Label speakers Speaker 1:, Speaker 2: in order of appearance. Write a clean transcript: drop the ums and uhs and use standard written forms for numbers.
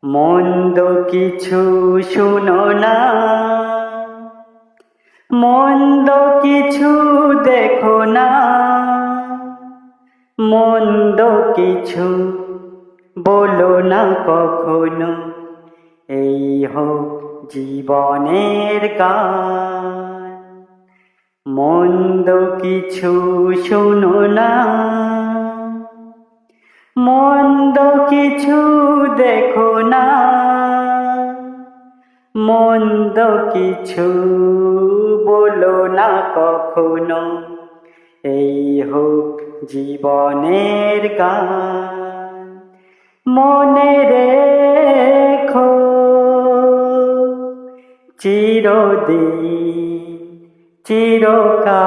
Speaker 1: মন্দ কিছু শুনো না, মন্দ কিছু দেখো না, মন্দ কিছু বলো না কখনো। এই হোক জীবনের গান। মন্দ কিছু শুনো না, মন্দ কিছু দেখো না, মন্দ কিছু বলো না কখনো। এই হোক জীবনের গান। মনে রেখো চিরদিন চিরকাল